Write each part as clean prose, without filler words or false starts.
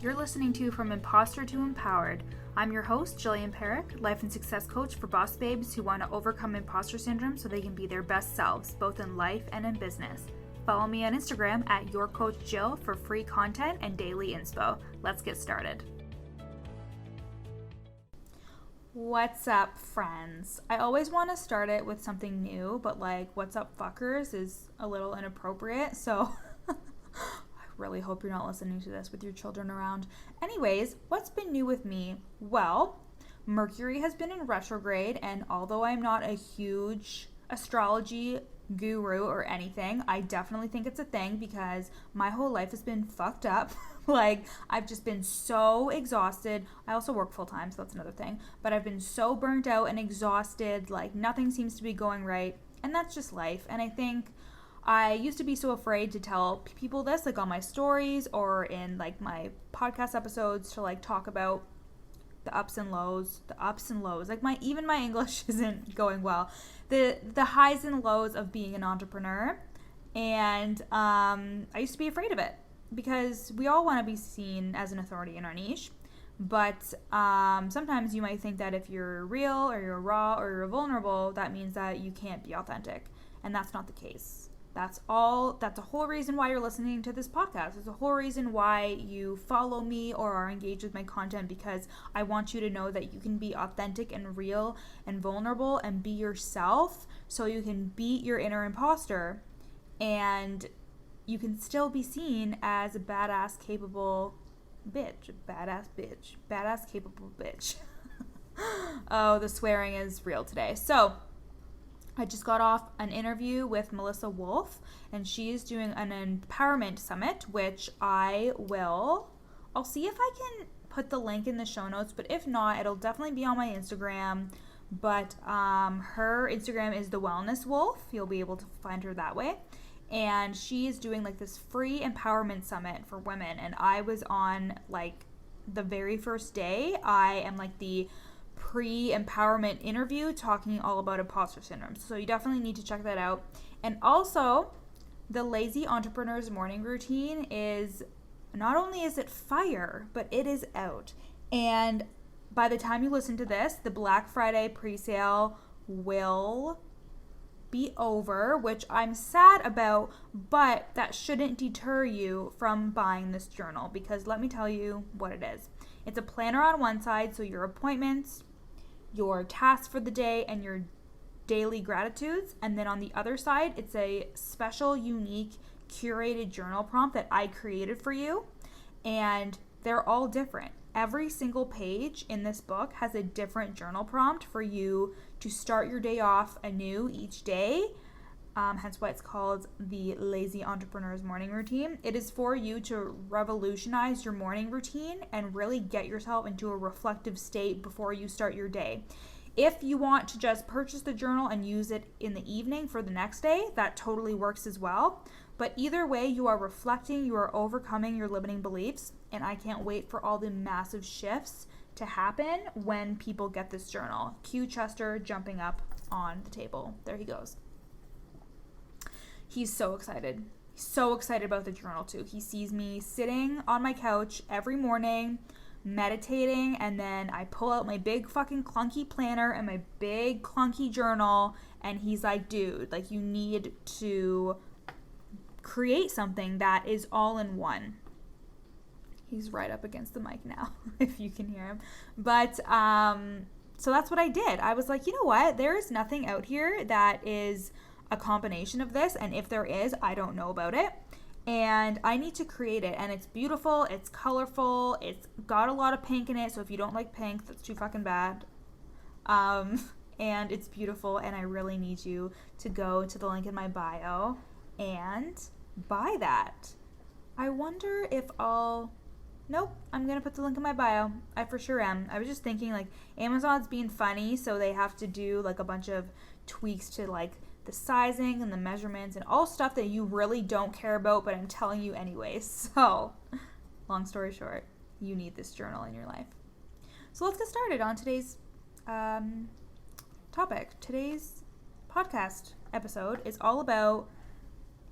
You're listening to From Imposter to Empowered. I'm your host, Jillian Perrick, life and success coach for boss babes who want to overcome imposter syndrome so they can be their best selves, both in life and in business. Follow me on Instagram at YourCoachJill for free content and daily inspo. Let's get started. What's up, friends? I always want to start it with something new, but what's up, fuckers is a little inappropriate, so really hope you're not listening to this with your children around. Anyways, what's been new with me? Well, Mercury has been in retrograde, and although I'm not a huge astrology guru or anything, I definitely think it's a thing because my whole life has been fucked up. I've just been so exhausted. I also work full time, so that's another thing. But I've been so burnt out and exhausted, nothing seems to be going right. And that's just life. And I think I used to be so afraid to tell people this, on my stories or in my podcast episodes, to talk about the ups and lows. Even my English isn't going well. The highs and lows of being an entrepreneur, and I used to be afraid of it because we all want to be seen as an authority in our niche. But sometimes you might think that if you're real or you're raw or you're vulnerable, that means that you can't be authentic, and that's not the case. That's a whole reason why you're listening to this podcast. It's a whole reason why you follow me or are engaged with my content, because I want you to know that you can be authentic and real and vulnerable and be yourself so you can beat your inner imposter and you can still be seen as a badass, capable bitch. Badass, capable bitch. Oh, the swearing is real today. So, I just got off an interview with Melissa Wolf, and she is doing an empowerment summit, which I'll see if I can put the link in the show notes, but if not, it'll definitely be on my Instagram. But her Instagram is The Wellness Wolf. You'll be able to find her that way. And she is doing this free empowerment summit for women, and I was on the very first day. I am the pre-empowerment interview talking all about imposter syndrome. So you definitely need to check that out. And also, the Lazy Entrepreneur's morning routine is, not only is it fire, but it is out. And by the time you listen to this, the Black Friday pre-sale will be over, which I'm sad about, but that shouldn't deter you from buying this journal, because let me tell you what it is. It's a planner on one side, so your appointments, your tasks for the day, and your daily gratitudes. And then on the other side, it's a special, unique, curated journal prompt that I created for you. And they're all different. Every single page in this book has a different journal prompt for you to start your day off anew each day. Hence why it's called the Lazy Entrepreneur's Morning Routine. It is for you to revolutionize your morning routine and really get yourself into a reflective state before you start your day. If you want to just purchase the journal and use it in the evening for the next day, that totally works as well. But either way, you are reflecting, you are overcoming your limiting beliefs, and I can't wait for all the massive shifts to happen when people get this journal. Cue Chester jumping up on the table. There he goes. He's so excited. He's so excited about the journal too. He sees me sitting on my couch every morning, meditating, and then I pull out my big fucking clunky planner and my big clunky journal, and he's like, dude, you need to create something that is all in one. He's right up against the mic now, if you can hear him. But, so that's what I did. I was like, you know what? There is nothing out here that is a combination of this, and if there is, I don't know about it, and I need to create it. And it's beautiful, it's colorful, it's got a lot of pink in it, so if you don't like pink, that's too fucking bad. And it's beautiful, and I really need you to go to the link in my bio and buy that. I wonder if nope, I'm gonna put the link in my bio. I for sure am. I was just thinking Amazon's being funny, so they have to do a bunch of tweaks to the sizing and the measurements and all stuff that you really don't care about, but I'm telling you anyway. So, long story short, you need this journal in your life. So let's get started on today's topic. Today's podcast episode is all about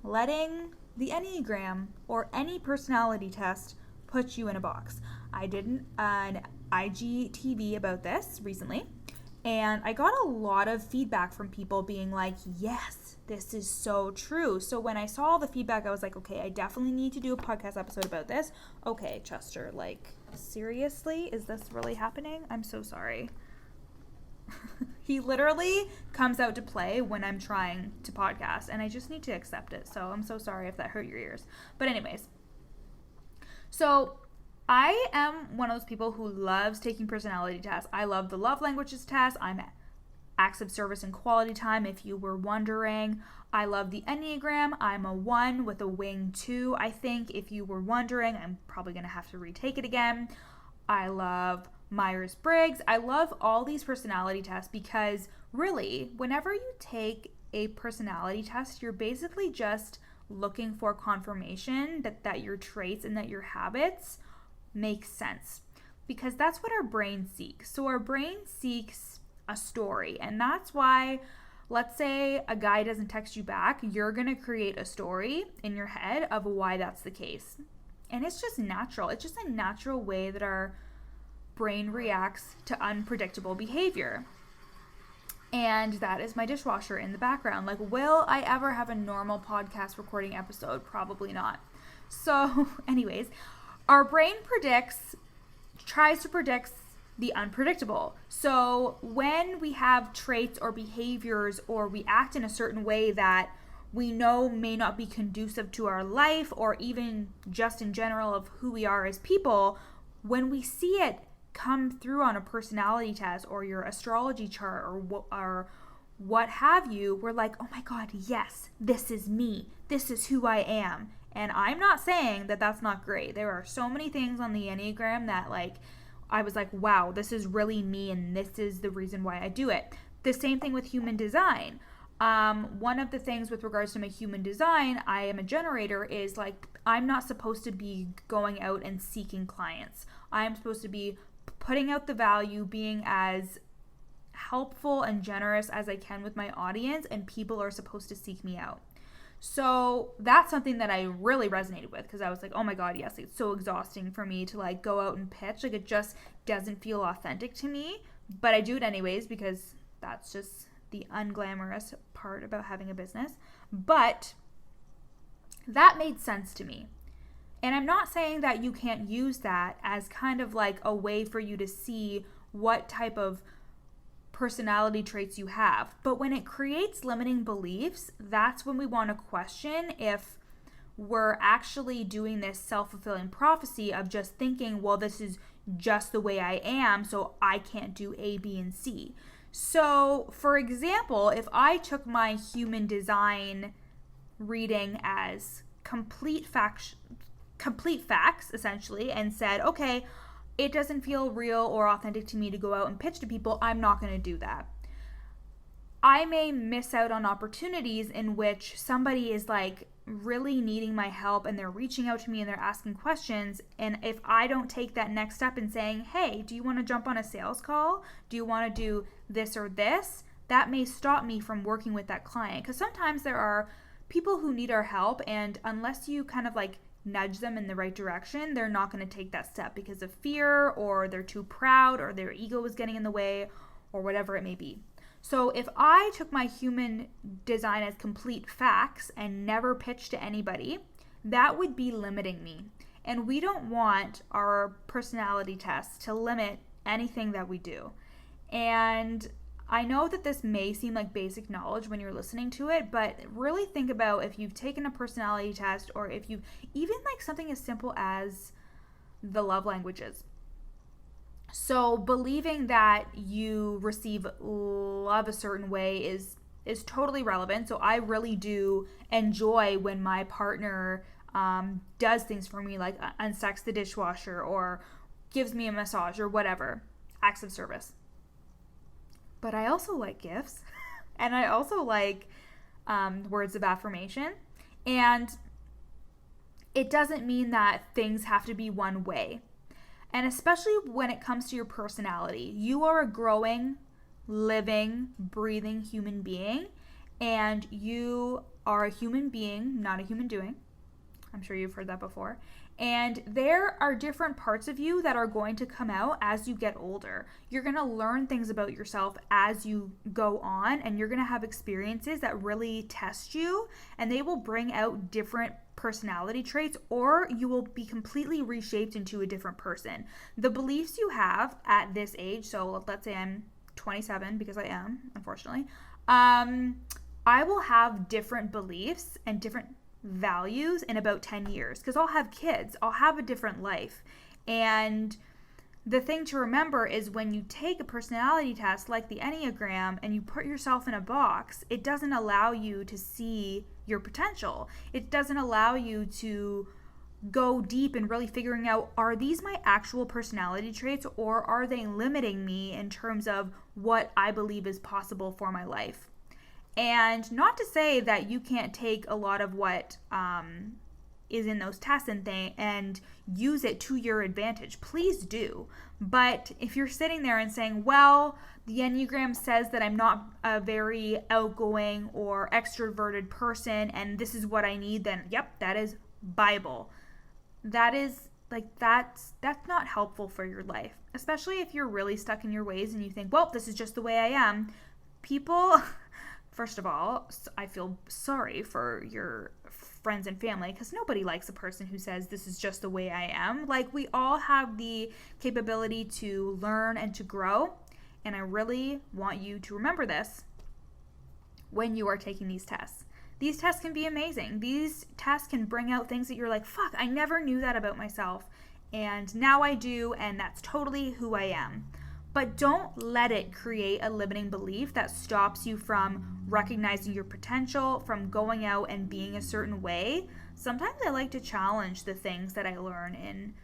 letting the enneagram or any personality test put you in a box. I did an IGTV about this recently, and I got a lot of feedback from people being like, yes, this is so true. So when I saw all the feedback, I was like, okay, I definitely need to do a podcast episode about this. Okay, Chester, like, seriously? Is this really happening? I'm so sorry. He literally comes out to play when I'm trying to podcast, and I just need to accept it. So I'm so sorry if that hurt your ears. But anyways, so I am one of those people who loves taking personality tests. I love the love languages test. I'm acts of service and quality time, if you were wondering. I love the enneagram. I'm a 1 with a wing 2. I think if you were wondering, I'm probably going to have to retake it again. I love Myers-Briggs. I love all these personality tests because really, whenever you take a personality test, you're basically just looking for confirmation that your traits and that your habits make sense, because that's what our brain seeks. So our brain seeks a story, and that's why, let's say a guy doesn't text you back, you're going to create a story in your head of why that's the case. And it's just natural. It's just a natural way that our brain reacts to unpredictable behavior. And that is my dishwasher in the background. Like, will I ever have a normal podcast recording episode? Probably not. So anyways, our brain tries to predict the unpredictable. So when we have traits or behaviors, or we act in a certain way that we know may not be conducive to our life, or even just in general of who we are as people, when we see it come through on a personality test or your astrology chart or what have you, we're like, oh my God, yes, this is me. This is who I am. And I'm not saying that that's not great. There are so many things on the enneagram that, like, I was like, wow, this is really me, and this is the reason why I do it. The same thing with human design. One of the things with regards to my human design, I am a generator, is like, I'm not supposed to be going out and seeking clients. I'm supposed to be putting out the value, being as helpful and generous as I can with my audience, and people are supposed to seek me out. So that's something that I really resonated with, because I was like, oh my God, yes, it's so exhausting for me to like go out and pitch. Like, it just doesn't feel authentic to me, but I do it anyways because that's just the unglamorous part about having a business. But that made sense to me. And I'm not saying that you can't use that as kind of like a way for you to see what type of personality traits you have. But when it creates limiting beliefs, that's when we want to question if we're actually doing this self-fulfilling prophecy of just thinking, well, this is just the way I am, so I can't do A, B, and C. So, for example, if I took my human design reading as complete facts essentially, and said, okay, it doesn't feel real or authentic to me to go out and pitch to people, I'm not going to do that. I may miss out on opportunities in which somebody is like really needing my help and they're reaching out to me and they're asking questions, and if I don't take that next step in saying, hey, do you want to jump on a sales call? Do you want to do this or this? That may stop me from working with that client, because sometimes there are people who need our help, and unless you kind of like nudge them in the right direction, they're not going to take that step because of fear, or they're too proud, or their ego is getting in the way, or whatever it may be. So if I took my human design as complete facts and never pitched to anybody, that would be limiting me. And we don't want our personality tests to limit anything that we do. And I know that this may seem like basic knowledge when you're listening to it, but really think about if you've taken a personality test, or if you've even like something as simple as the love languages. So believing that you receive love a certain way is totally relevant. So I really do enjoy when my partner does things for me, like unstacks the dishwasher or gives me a massage or whatever, acts of service. But I also like gifts, and I also like words of affirmation. And it doesn't mean that things have to be one way. And especially when it comes to your personality, you are a growing, living, breathing human being, and you are a human being, not a human doing. I'm sure you've heard that before. And there are different parts of you that are going to come out as you get older. You're going to learn things about yourself as you go on, and you're going to have experiences that really test you, and they will bring out different personality traits, or you will be completely reshaped into a different person. The beliefs you have at this age, so let's say I'm 27, because I am, unfortunately, I will have different beliefs and different values in about 10 years because I'll have kids. I'll have a different life. And the thing to remember is when you take a personality test like the enneagram and you put yourself in a box, it doesn't allow you to see your potential. It doesn't allow you to go deep and really figuring out, are these my actual personality traits, or are they limiting me in terms of what I believe is possible for my life? And not to say that you can't take a lot of what is in those tests and use it to your advantage. Please do. But if you're sitting there and saying, well, the Enneagram says that I'm not a very outgoing or extroverted person and this is what I need, then yep, that is Bible. That is that's not helpful for your life, especially if you're really stuck in your ways and you think, well, this is just the way I am. People... First of all, I feel sorry for your friends and family because nobody likes a person who says this is just the way I am. Like, we all have the capability to learn and to grow, and I really want you to remember this when you are taking these tests. These tests can be amazing. These tests can bring out things that you're like, fuck, I never knew that about myself, and now I do, and that's totally who I am. But don't let it create a limiting belief that stops you from recognizing your potential, from going out and being a certain way. Sometimes I like to challenge the things that I learn in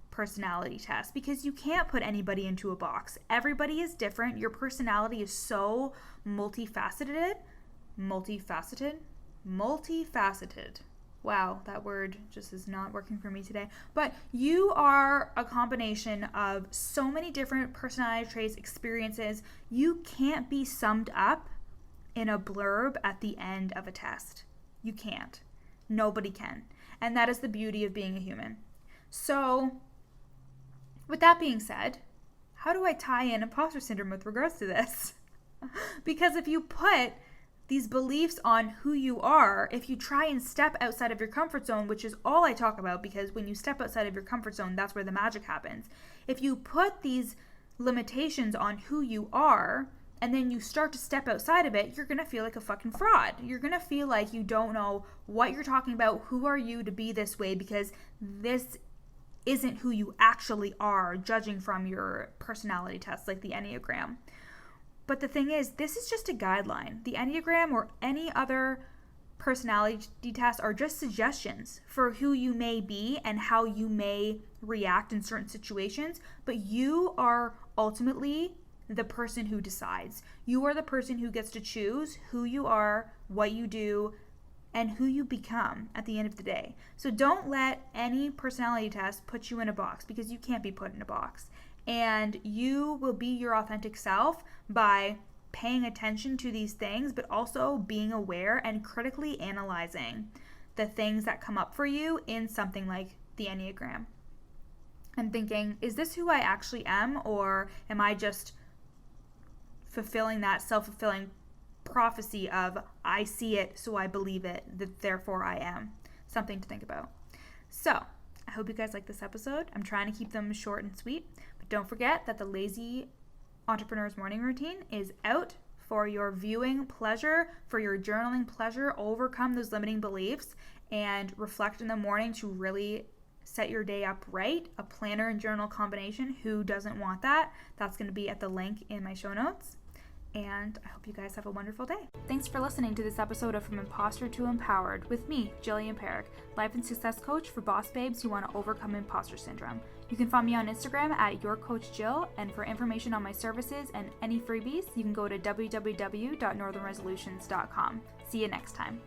personality tests because you can't put anybody into a box. Everybody is different. Your personality is so multifaceted. Wow, that word just is not working for me today. But you are a combination of so many different personality traits, experiences. You can't be summed up in a blurb at the end of a test. You can't. Nobody can. And that is the beauty of being a human. So, with that being said, how do I tie in imposter syndrome with regards to this? Because if you put these beliefs on who you are, if you try and step outside of your comfort zone, which is all I talk about, because when you step outside of your comfort zone, that's where the magic happens. If you put these limitations on who you are, and then you start to step outside of it, you're going to feel like a fucking fraud. You're going to feel like you don't know what you're talking about. Who are you to be this way? Because this isn't who you actually are, judging from your personality tests like the Enneagram. But the thing is, this is just a guideline. The Enneagram or any other personality test are just suggestions for who you may be and how you may react in certain situations. But you are ultimately the person who decides. You are the person who gets to choose who you are, what you do, and who you become at the end of the day. So don't let any personality test put you in a box, because you can't be put in a box. And you will be your authentic self by paying attention to these things, but also being aware and critically analyzing the things that come up for you in something like the Enneagram. And thinking, is this who I actually am, or am I just fulfilling that self-fulfilling prophecy of I see it, so I believe it, that therefore I am? Something to think about. So, I hope you guys like this episode. I'm trying to keep them short and sweet. Don't forget that the Lazy Entrepreneur's Morning Routine is out for your viewing pleasure, for your journaling pleasure. Overcome those limiting beliefs and reflect in the morning to really set your day up right. A planner and journal combination. Who doesn't want that? That's going to be at the link in my show notes. And I hope you guys have a wonderful day. Thanks for listening to this episode of From Imposter to Empowered with me, Jillian Perrick, life and success coach for boss babes who want to overcome imposter syndrome. You can find me on Instagram at YourCoachJill, and for information on my services and any freebies, you can go to www.northernresolutions.com. See you next time.